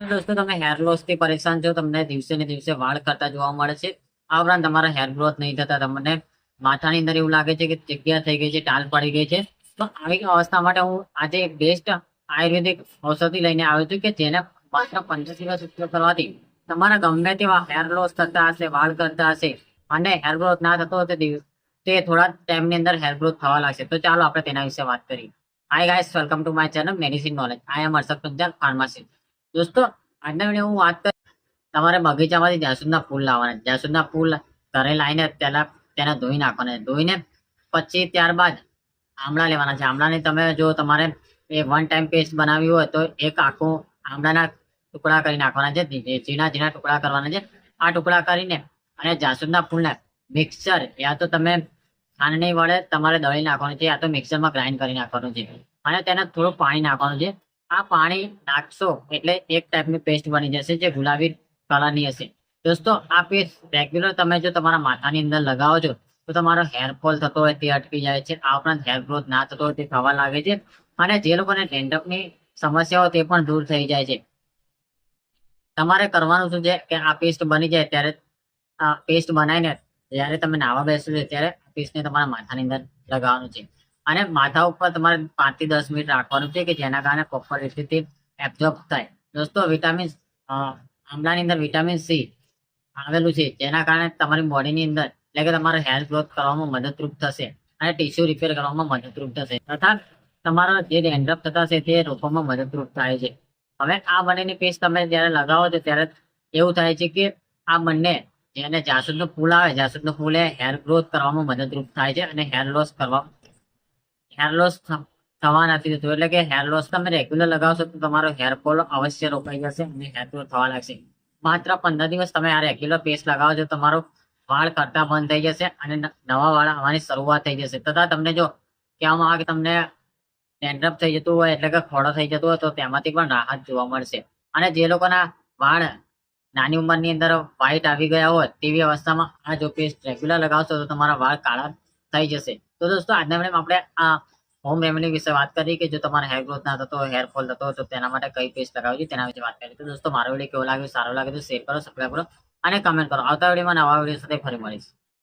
દોસ્તો તમે hair loss થી પરેશાન છો, તમને દિવસે ને દિવસે વાળ ખરતા જોવા મળે છે, આ ઉપરાંત તમારા હેર ગ્રોથ નહીં થતા, તમને માથાની અંદર એવું લાગે છે કે જગ્યા થઈ ગઈ છે, ટાલ પડી ગઈ છે, તો આવી અવસ્થા માટે હું આજે એક બેસ્ટ આયુર્વેદિક ઔષધિ લઈને આવ્યો છું કે જેને માત્ર 15 દિવસ ઉપયોગ કરવાથી તમારા ગમે તેવા હેર લોસ થતા હશે, વાળ કરતા હશે અને હેર ગ્રોથ ના થતો હોય તે થોડા ટાઈમની અંદર હેર ગ્રોથ થવા લાગશે. તો ચાલો આપણે તેના વિશે વાત કરીએ. Hi guys, welcome to my channel medicine knowledge. I am Harshad Panchal, pharmacist. દોસ્તો, આજના વિડીયો હું વાત કરીશ, તમારે બગીચામાંથી જાસૂદના ફૂલ લાવવાના. જાસૂદના ફૂલ ઘરે લાવીને તેને ધોઈ નાખવાના. ધોઈને પછી ત્યારબાદ આમળા લેવાના છે. આમળાની તમે જો તમારે એ વન ટાઈમ પેસ્ટ બનાવી હોય તો એક આખું આમળાના ટુકડા કરી નાખવાના છે, ઝીણા ઝીણા ટુકડા કરવાના છે. આ ટુકડા કરીને અને જાસૂદના ફૂલને મિક્સર યા તો તમે ખાંડની વડે તમારે દળી નાખવાનું છે, યા તો મિક્સરમાં ગ્રાઇન્ડ કરી નાખવાનું છે અને તેને થોડું પાણી નાખવાનું છે. આ પાણી નાખશો એટલે એક ટાઈપની પેસ્ટ બની જશે જે ગુલાબી કલરની હશે. દોસ્તો, આ પેસ્ટ રેગ્યુલર તમે જો તમારા માથાની અંદર લગાવો છો તો તમારો હેરફોલ થતો હોય તે અટકી જાય છે. આ ઉપરાંત હેર ગ્રોથ ના થતો હોય તે થવા લાગે છે અને જે લોકોને ડેન્ડ્રફની સમસ્યાઓ તે પણ દૂર થઈ જાય છે. તમારે કરવાનું શું છે કે આ પેસ્ટ બની જાય ત્યારે આ પેસ્ટ બનાવીને જ્યારે તમે નાવા બેસો છો ત્યારે આ પેસ્ટને તમારા માથાની અંદર લગાવવાનું છે અને માથા ઉપર તમારે 5 થી 10 મિનિટ રાખવાનું છે કે જેના કારણે પ્રોપર રીતે એબ્ઝોર્બ થાય. દોસ્તો, આમલાની અંદર વિટામિન સી આવેલું છે જેના કારણે તમારી બોડીની અંદર એટલે કે તમારો હેર ગ્રોથ કરવામાં મદદરૂપ થશે અને ટીશ્યુ રિપેર કરવામાં મદદરૂપ થશે તથા તમારો જે ડેન્ડ્રફ થતા છે તે રોકવામાં મદદરૂપ થાય છે. હવે આ બંનેની પેસ્ટ તમે જ્યારે લગાવો છો ત્યારે એવું થાય છે કે આ બંને જેને જાસૂદનું ફૂલ આવે, જાસૂદનું ફૂલ એ હેર ગ્રોથ કરવામાં મદદરૂપ થાય છે અને હેર લોસ થવા નથી થતું. એટલે કે હેર લોસ તમે રેગ્યુલર લગાવશો તો તમારો હેર ફોલ અવશ્ય રોકાઈ જશે અને હેર ગ્રોથ થવા લાગશે. માત્ર 15 દિવસ તમે આ રેગ્યુલર પેસ્ટ લગાવો છો, તમારો વાળ કરતા બંધ થઈ જશે અને નવા વાળ આવવાની શરૂઆત થઈ જશે. તથા તમને જો કહેવામાં આવે કે તમને ડેન્ડ્રફ થઈ જતું હોય એટલે કે ખોડો થઈ જતો હોય તો તેમાંથી પણ રાહત જોવા મળશે. અને જે લોકોના વાળ નાની ઉંમરની અંદર વ્હાઈટ આવી ગયા હોય તેવી અવસ્થામાં આ જો પેસ્ટ રેગ્યુલર લગાવશો તો તમારા વાળ કાળા થઈ જશે. તો દોસ્તો, આજના વિડીયોમાં આપણે આ હોમ રેમેડી વિશે વાત કરી કે જો તમારે હેર ગ્રોથ ના થતો હોય, હેર ફોલ થતો હોય તો તેના માટે કઈ પેસ્ટ લગાવવી તેના વિશે વાત કરી. તો દોસ્તો, મારો વિડીયો કેવો લાગ્યો, સારો લાગે તો શેર કરો, સબસ્ક્રાઈબ કરો અને કમેન્ટ કરો. આવતા વિડીયોમાં નવા વિડીયો સાથે ફરી મળીશ.